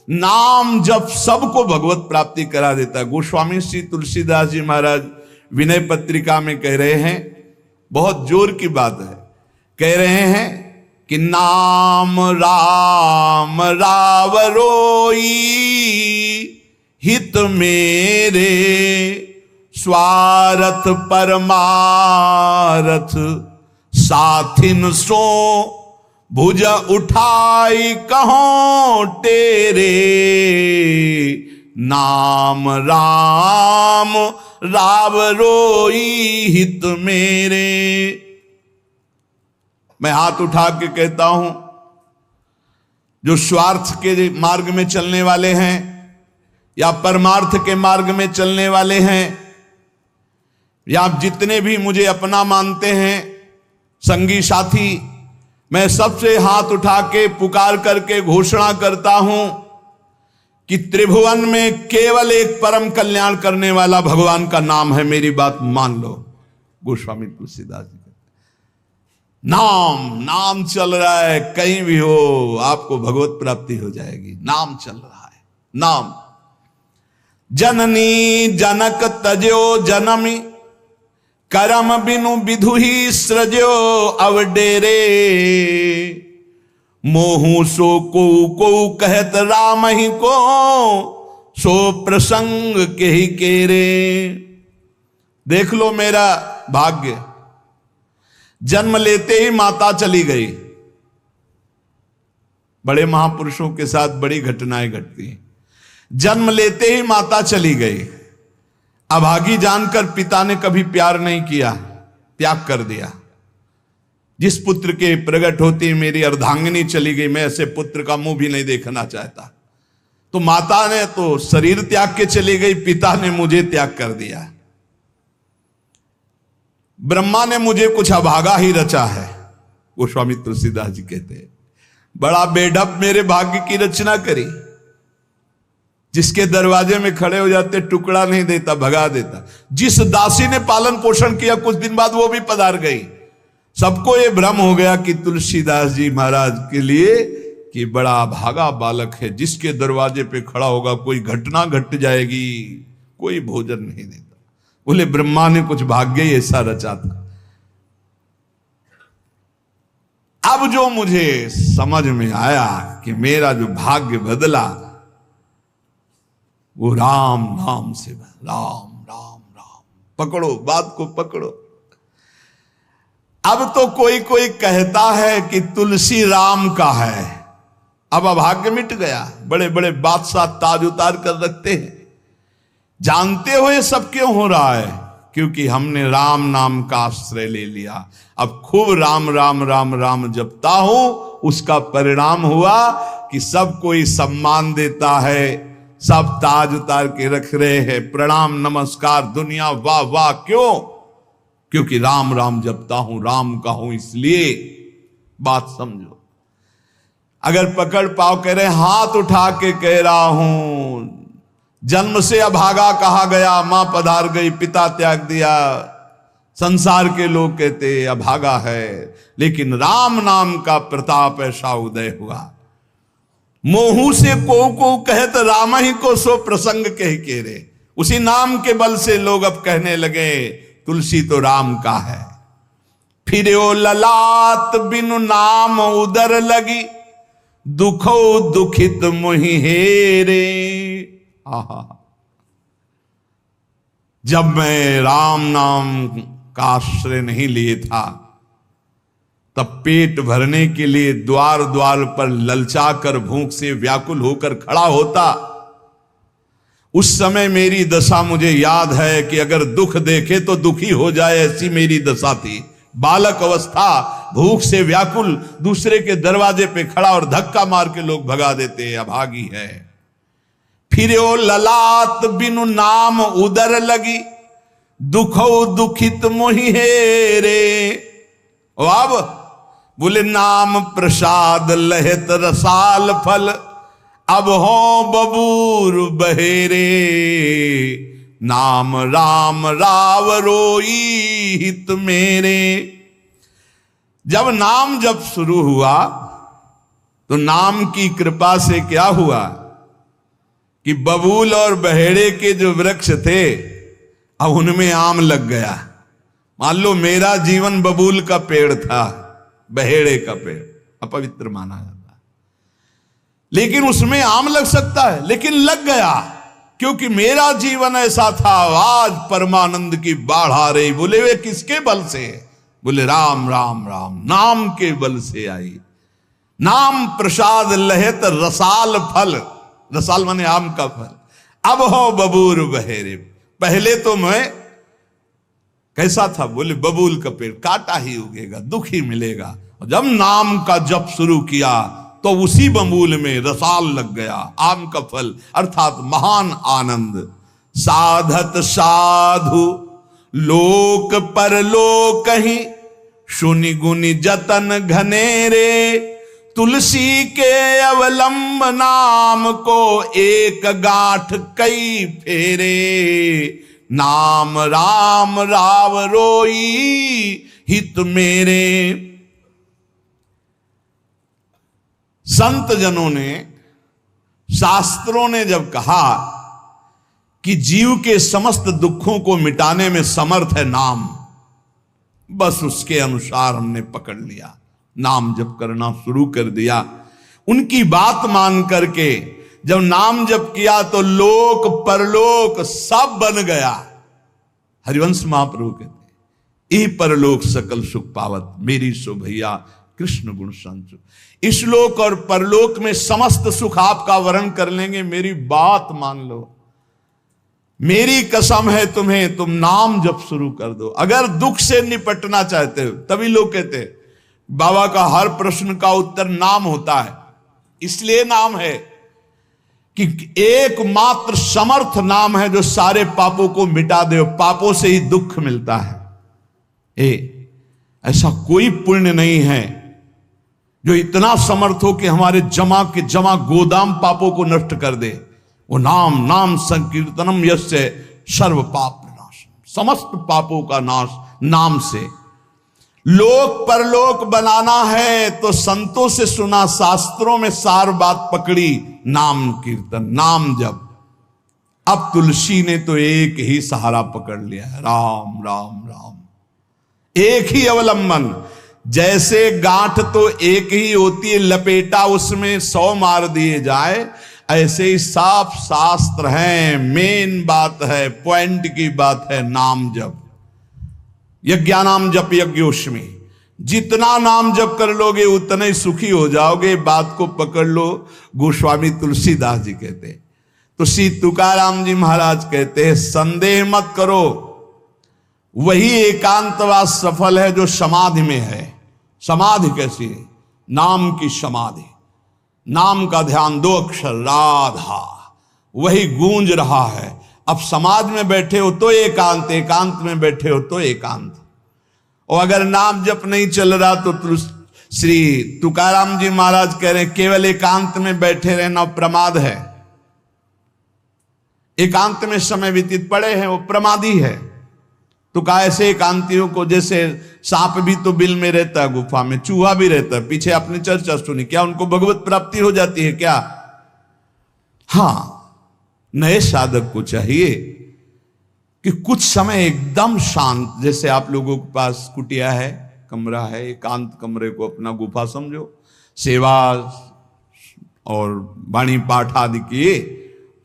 नाम जप सबको भगवत प्राप्ति करा देता है। गोस्वामी श्री तुलसीदास जी महाराज विनय पत्रिका में कह रहे हैं, बहुत जोर की बात है, कह रहे हैं कि नाम राम रावरोई हित मेरे स्वार्थ परमारथ साथिन सो भुज उठाई कहो तेरे नाम राम रावरोई हित मेरे। मैं हाथ उठा के कहता हूं, जो स्वार्थ के मार्ग में चलने वाले हैं या परमार्थ के मार्ग में चलने वाले हैं, या आप जितने भी मुझे अपना मानते हैं संगी साथी, मैं सबसे हाथ उठा के पुकार करके घोषणा करता हूं कि त्रिभुवन में केवल एक परम कल्याण करने वाला भगवान का नाम है। मेरी बात मान लो। गोस्वामी तुलसीदास जी नाम चल रहा है, कहीं भी हो आपको भगवत प्राप्ति हो जाएगी। नाम चल रहा है, नाम। जननी जनक तजो जनमी करम बिनु विधु ही सृजो अवडेरे मोहू सो को कहत राम ही को सो प्रसंग के ही केरे। देख लो मेरा भाग्य, जन्म लेते ही माता चली गई। बड़े महापुरुषों के साथ बड़ी घटनाएं घटती हैं। जन्म लेते ही माता चली गई। अभागी जानकर पिता ने कभी प्यार नहीं किया, त्याग कर दिया। जिस पुत्र के प्रकट होती मेरी अर्धांगिनी चली गई, मैं ऐसे पुत्र का मुंह भी नहीं देखना चाहता। तो माता ने तो शरीर त्याग के चली गई, पिता ने मुझे त्याग कर दिया। ब्रह्मा ने मुझे कुछ अभागा ही रचा है। गोस्वामी तुलसीदास जी कहते हैं, बड़ा बेढप मेरे भाग्य की रचना करी। जिसके दरवाजे में खड़े हो जाते टुकड़ा नहीं देता, भगा देता। जिस दासी ने पालन पोषण किया, कुछ दिन बाद वो भी पधार गई। सबको ये भ्रम हो गया कि तुलसीदास जी महाराज के लिए कि बड़ा भागा बालक है, जिसके दरवाजे पे खड़ा होगा कोई घटना घट जाएगी, कोई भोजन नहीं देता। बोले ब्रह्मा ने कुछ भाग्य ही ऐसा रचा था। अब जो मुझे समझ में आया कि मेरा जो भाग्य बदला वो राम नाम से। राम राम राम, पकड़ो बात को, पकड़ो। अब तो कोई कोई कहता है कि तुलसी राम का है। अब अभाग्य मिट गया। बड़े बड़े बादशाह ताज उतार कर रखते हैं। जानते हो ये सब क्यों हो रहा है? क्योंकि हमने राम नाम का आश्रय ले लिया। अब खूब राम राम राम राम जपता हूं, उसका परिणाम हुआ कि सब कोई सम्मान देता है, सब ताज उतार के रख रहे हैं, प्रणाम नमस्कार दुनिया वाह वाह। क्यों? क्योंकि राम राम जपता हूं, राम का हूं, इसलिए। बात समझो। अगर पकड़ पाओ, कह रहे हाथ उठा के कह रहा हूं, जन्म से अभागा कहा गया, मां पधार गई, पिता त्याग दिया। संसार के लोग कहते अभागा है, लेकिन राम नाम का प्रताप ऐसा उदय हुआ। मोहू से को कहत राम ही को सो प्रसंग कह के रे। उसी नाम के बल से लोग अब कहने लगे तुलसी तो राम का है। फिर ओ ललाट बिनु नाम उदर लगी, दुखो दुखित मोहि हेरे। आहा, जब मैं राम नाम का आश्रय नहीं लिए था, तब पेट भरने के लिए द्वार द्वार पर ललचा कर भूख से व्याकुल होकर खड़ा होता। उस समय मेरी दशा मुझे याद है कि अगर दुख देखे तो दुखी हो जाए, ऐसी मेरी दशा थी। बालक अवस्था, भूख से व्याकुल, दूसरे के दरवाजे पे खड़ा और धक्का मार के लोग भगा देते, अभागी है। फिर ओ ललाट बिनु नाम उदर लगी, दुखो दुखित मोहि हेरे। अब बोले नाम प्रसाद लहत रसाल फल, अब हो बबूर बहेरे। नाम राम राव रोई हित मेरे। जब नाम जब शुरू हुआ तो नाम की कृपा से क्या हुआ? कि बबूल और बहेड़े के जो वृक्ष थे अब उनमें आम लग गया। मान लो मेरा जीवन बबूल का पेड़ था, बहेड़े का पेड़ अपवित्र माना जाता है, लेकिन उसमें आम लग सकता है, लेकिन लग गया क्योंकि मेरा जीवन ऐसा था। आज परमानंद की बाढ़ आ रही। बोले वे किसके बल से? बोले राम राम राम, नाम के बल से आई। नाम प्रसाद लहेत रसाल फल, रसाल माने आम का फल। अब हो बबूल बहेरे। पहले तो मैं कैसा था? बोले बबूल का पेड़, काटा ही उगेगा, दुख ही मिलेगा। जब नाम का जप शुरू किया तो उसी बबूल में रसाल लग गया, आम का फल अर्थात महान आनंद। साधत साधु लोक परलोक ही, सुनि गुनि जतन घनेरे। तुलसी के अवलंब नाम को, एक गांठ कई फेरे। नाम राम राव रोई हित मेरे। संत जनों ने, शास्त्रों ने जब कहा कि जीव के समस्त दुखों को मिटाने में समर्थ है नाम, बस उसके अनुसार हमने पकड़ लिया, नाम जप करना शुरू कर दिया। उनकी बात मान करके जब नाम जप किया तो लोक परलोक सब बन गया। हरिवंश महाप्रभु कहते ई परलोक सकल सुख पावत, मेरी सो भैया कृष्ण गुण संचु। इस लोक और परलोक में समस्त सुख आपका वर्ण कर लेंगे, मेरी बात मान लो, मेरी कसम है तुम्हें, तुम नाम जप शुरू कर दो। अगर दुख से निपटना चाहते हो, तभी लोग कहते हैं बाबा का हर प्रश्न का उत्तर नाम होता है। इसलिए नाम है कि एकमात्र समर्थ नाम है जो सारे पापों को मिटा दे। पापों से ही दुख मिलता है। ऐसा कोई पुण्य नहीं है जो इतना समर्थ हो कि हमारे जमा के जमा गोदाम पापों को नष्ट कर दे। वो नाम, नाम संकीर्तनम यस्य सर्व पाप नाश, समस्त पापों का नाश नाम से। लोक परलोक बनाना है तो संतों से सुना, शास्त्रों में सार बात पकड़ी, नाम कीर्तन, नाम जप। अब तुलसी ने तो एक ही सहारा पकड़ लिया है, राम राम राम, एक ही अवलंबन। जैसे गांठ तो एक ही होती है, लपेटा उसमें 100 मार दिए जाए, ऐसे ही साफ शास्त्र हैं। मेन बात है, पॉइंट की बात है, नाम जप। यज्ञानाम जप यज्ञोष्मी, जितना नाम जप कर लोगे उतना ही सुखी हो जाओगे। बात को पकड़ लो। गोस्वामी तुलसीदास जी कहते हैं, तो श्री तुकाराम जी महाराज कहते हैं, संदेह मत करो, वही एकांतवास सफल है जो समाधि में है। समाधि कैसी है? नाम की समाधि, नाम का ध्यान, 2 अक्षर राधा, वही गूंज रहा है। अब समाधि में बैठे हो तो एकांत, एकांत में बैठे हो तो एकांत। और अगर नाम जप नहीं चल रहा तो श्री तुकाराम जी महाराज कह रहे हैं केवल एकांत में बैठे रहना प्रमाद है। एकांत में समय व्यतीत पड़े हैं वो प्रमादी है। तो कहा ऐसे एकांतियों को, जैसे सांप भी तो बिल में रहता है, गुफा में चूहा भी रहता है, पीछे आपने चर्चा सुनी, क्या उनको भगवत प्राप्ति हो जाती है क्या? हाँ, नए साधक को चाहिए कि कुछ समय एकदम शांत, जैसे आप लोगों के पास कुटिया है, कमरा है, एकांत कमरे को अपना गुफा समझो, सेवा और वाणी पाठ आदि किए,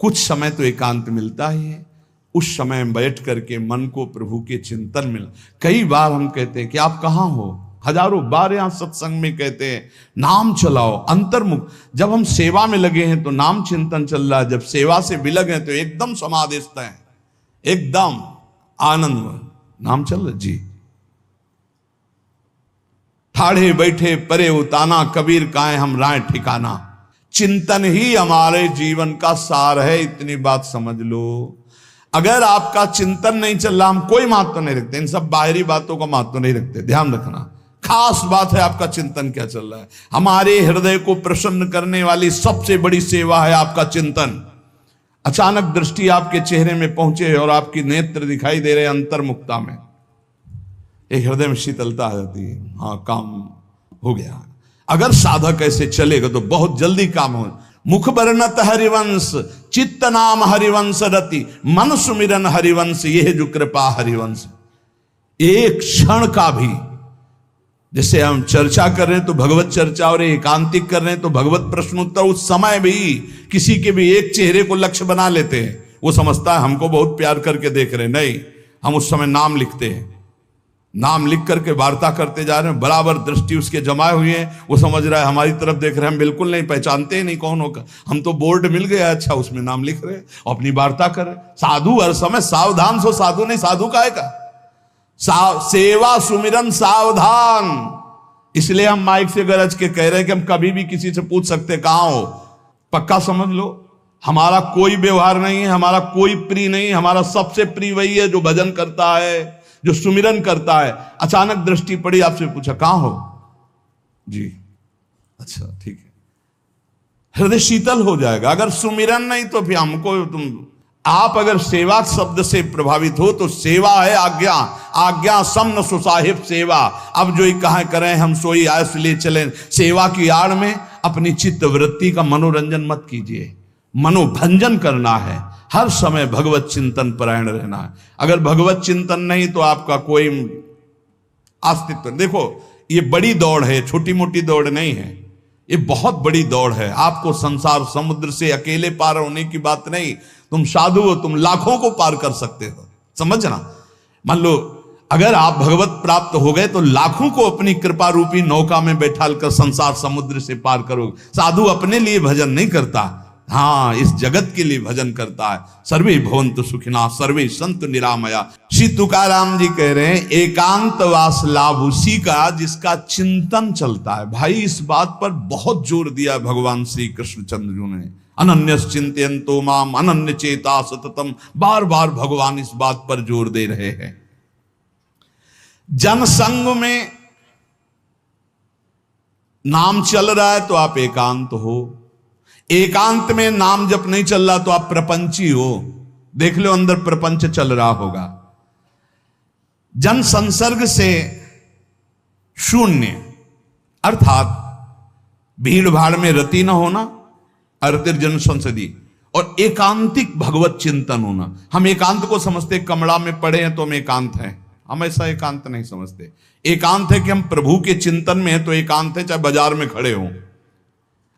कुछ समय तो एकांत मिलता ही है। उस समय बैठ करके मन को प्रभु के चिंतन में, कई बार हम कहते हैं कि आप कहाँ हो, हजारों बार यहां सत्संग में कहते हैं नाम चलाओ, अंतर्मुख। जब हम सेवा में लगे हैं तो नाम चिंतन चल रहा है, जब सेवा से विलग हैं तो एकदम समाधिस्थ हैं, एकदम आनंद, नाम चल रहा जी। ठाढ़े बैठे परे उताना, कबीर काहे हम राय ठिकाना। चिंतन ही हमारे जीवन का सार है, इतनी बात समझ लो। अगर आपका चिंतन नहीं चल रहा, हम कोई महत्व नहीं रखते, इन सब बाहरी बातों का महत्व नहीं रखते, ध्यान रखना। खास बात है आपका चिंतन क्या चल रहा है। हमारे हृदय को प्रसन्न करने वाली सबसे बड़ी सेवा है आपका चिंतन। अचानक दृष्टि आपके चेहरे में पहुंचे और आपकी नेत्र दिखाई दे रहे अंतर्मुखता में, एक हृदय में शीतलता आ जाती है, हाँ काम हो गया। अगर साधक ऐसे चलेगा तो बहुत जल्दी काम हो। मुख बरनत हरिवंश चित्त नाम हरिवंश रति, मन सुमिरन हरिवंश, यह जो कृपा हरिवंश। एक क्षण का भी, जैसे हम चर्चा कर रहे हैं तो भगवत चर्चा और एकांतिक कर रहे हैं तो भगवत प्रश्नोत्तर, उस समय भी किसी के भी एक चेहरे को लक्ष्य बना लेते हैं, वो समझता है हमको बहुत प्यार करके देख रहे हैं। नहीं, हम उस समय नाम लिखते हैं, नाम लिख करके वार्ता करते जा रहे हैं, बराबर दृष्टि उसके जमाए हुए हैं, वो समझ रहा है हमारी तरफ देख रहे हैं, हम बिल्कुल नहीं पहचानते ही नहीं कौन होगा, हम तो बोर्ड मिल गया, अच्छा उसमें नाम लिख रहे हैं, अपनी वार्ता कर रहे हैं। साधु हर समय सावधान सो, साधु नहीं, साधु काहे का, सेवा सुमिरन सावधान। इसलिए हम माइक से गरज के कह रहे हैं कि हम कभी भी किसी से पूछ सकते कहां हो, पक्का समझ लो हमारा कोई व्यवहार नहीं है, हमारा कोई प्रिय नहीं, हमारा सबसे प्रिय वही है जो भजन करता है, जो सुमिरन करता है। अचानक दृष्टि पड़ी, आपसे पूछा कहां हो जी, अच्छा ठीक है, हृदय शीतल हो जाएगा। अगर सुमिरन नहीं तो फिर हमको आप अगर सेवा शब्द से प्रभावित हो तो सेवा है आज्ञा, आज्ञा समन सुसाहिब सेवा। अब जो ही कहा करें हम सोई आयस ले चलें, सेवा की आड़ में अपनी चित्त वृत्ति का मनोरंजन मत कीजिए, मनोभंजन करना है, हर समय भगवत चिंतन परायण रहना है। अगर भगवत चिंतन नहीं तो आपका कोई अस्तित्व, देखो ये बड़ी दौड़ है, छोटी मोटी दौड़ नहीं है, ये बहुत बड़ी दौड़ है। आपको संसार समुद्र से अकेले पार होने की बात नहीं, तुम साधु हो, तुम लाखों को पार कर सकते हो, समझना। मान लो अगर आप भगवत प्राप्त हो गए तो लाखों को अपनी कृपा रूपी नौका में बैठाल कर संसार समुद्र से पार करोगे। साधु अपने लिए भजन नहीं करता, हाँ इस जगत के लिए भजन करता है। सर्वे भवन्तु सुखिनः सर्वे सन्तु निरामया। श्री तुकाराम जी कह रहे हैं एकांतवास लाभ उसी का जिसका चिंतन चलता है। भाई इस बात पर बहुत जोर दिया भगवान श्री कृष्णचंद्र जी ने, अनन्यश्चिन्तयन्तो माम अनन्य चेता सततम, बार बार भगवान इस बात पर जोर दे रहे हैं। जनसंग में नाम चल रहा है तो आप एकांत हो, एकांत में नाम जब नहीं चल रहा तो आप प्रपंची हो। देख लो अंदर प्रपंच चल रहा होगा। जन संसर्ग से शून्य अर्थात भीड़ भाड़ में रति न होना, अर्तिर्जन संसदी, और एकांतिक भगवत चिंतन होना। हम एकांत को समझते कमरा में पड़े हैं तो हम एकांत हैं, हम ऐसा एकांत नहीं समझते। एकांत है कि हम प्रभु के चिंतन में हैं तो एकांत है, चाहे बाजार में खड़े हों।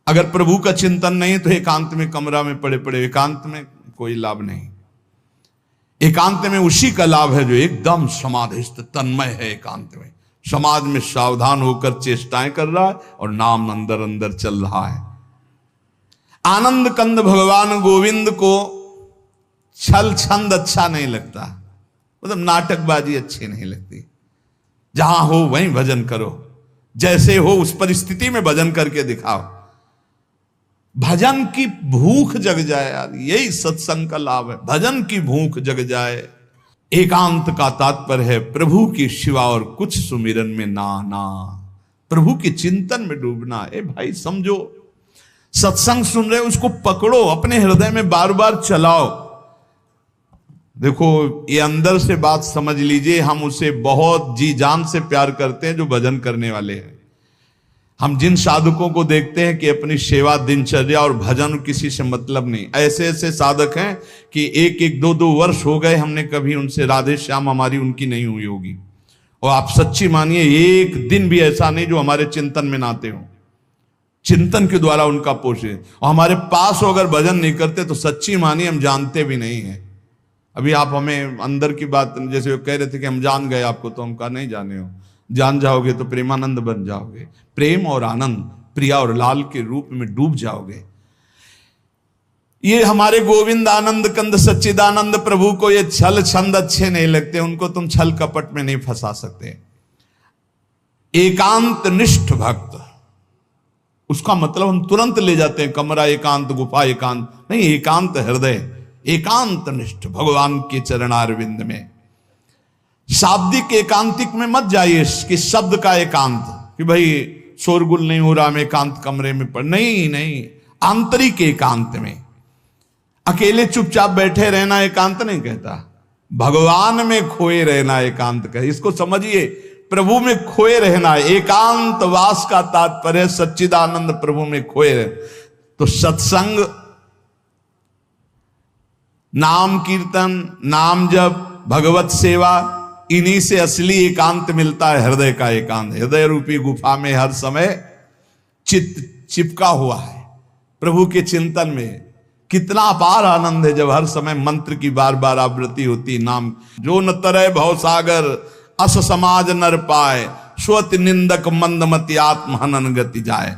अगर प्रभु का चिंतन नहीं तो एकांत में कमरा में पड़े पड़े एकांत में कोई लाभ नहीं। एकांत में उसी का लाभ है जो एकदम समाधिस्थ तन्मय है, एकांत में समाज में सावधान होकर चेष्टाएं कर रहा है और नाम अंदर अंदर चल रहा है। आनंद कंद भगवान गोविंद को छल छंद अच्छा नहीं लगता, मतलब नाटकबाजी अच्छी नहीं लगती। जहां हो वहीं भजन करो, जैसे हो उस परिस्थिति में भजन करके दिखाओ। भजन की भूख जग जाए यार, यही सत्संग का लाभ है, भजन की भूख जग जाए। एकांत का तात्पर्य है प्रभु की शिवा और कुछ सुमिरन में ना, प्रभु के चिंतन में डूबना। ए भाई समझो, सत्संग सुन रहे हो उसको पकड़ो, अपने हृदय में बार बार चलाओ। देखो ये अंदर से बात समझ लीजिए, हम उसे बहुत जी जान से प्यार करते हैं जो भजन करने वाले हैं। हम जिन साधकों को देखते हैं कि अपनी सेवा दिनचर्या और भजन किसी से मतलब नहीं, ऐसे ऐसे साधक हैं कि एक एक दो दो वर्ष हो गए हमने कभी उनसे राधे श्याम हमारी उनकी नहीं हुई होगी। और आप सच्ची मानिए एक दिन भी ऐसा नहीं जो हमारे चिंतन में नाते हो, चिंतन के द्वारा उनका पोषे। और हमारे पास हो अगर भजन नहीं करते तो सच्ची मानिए हम जानते भी नहीं है। अभी आप हमें अंदर की बात, जैसे वो कह रहे थे कि हम जान गए आपको, तो हम कहा नहीं जाने हो, जान जाओगे तो प्रेमानंद बन जाओगे, प्रेम और आनंद प्रिया और लाल के रूप में डूब जाओगे। ये हमारे गोविंद आनंद कंद सच्चिदानंद प्रभु को ये छल छंद अच्छे नहीं लगते, उनको तुम छल कपट में नहीं फंसा सकते। एकांत निष्ठ भक्त, उसका मतलब हम तुरंत ले जाते हैं कमरा एकांत, गुफा एकांत नहीं, एकांत हृदय, एकांत निष्ठ भगवान के चरणारविंद में। शाब्दिक एकांतिक में मत जाइए कि शब्द का एकांत, कि भाई शोरगुल नहीं हो रहा, हम एकांत कमरे में पड़, नहीं, आंतरिक एकांत में अकेले चुपचाप बैठे रहना एकांत नहीं कहता, भगवान में खोए रहना एकांत कहता। इसको समझिए, प्रभु में खोए रहना, एकांत वास का तात्पर्य सच्चिदानंद प्रभु में खोए रहे। तो सत्संग नाम कीर्तन, नाम जप, भगवत सेवा, इन्हीं से असली एकांत मिलता है, हृदय का एकांत। हृदय रूपी गुफा में हर समय चित्त चिपका हुआ है प्रभु के चिंतन में। कितना अपार आनंद है जब हर समय मंत्र की बार बार आवृत्ति होती। नाम जो न तरय भव सागर, अस समाज नर पाए, स्वत निंदक मंदमति आत्म हनन गति जाए।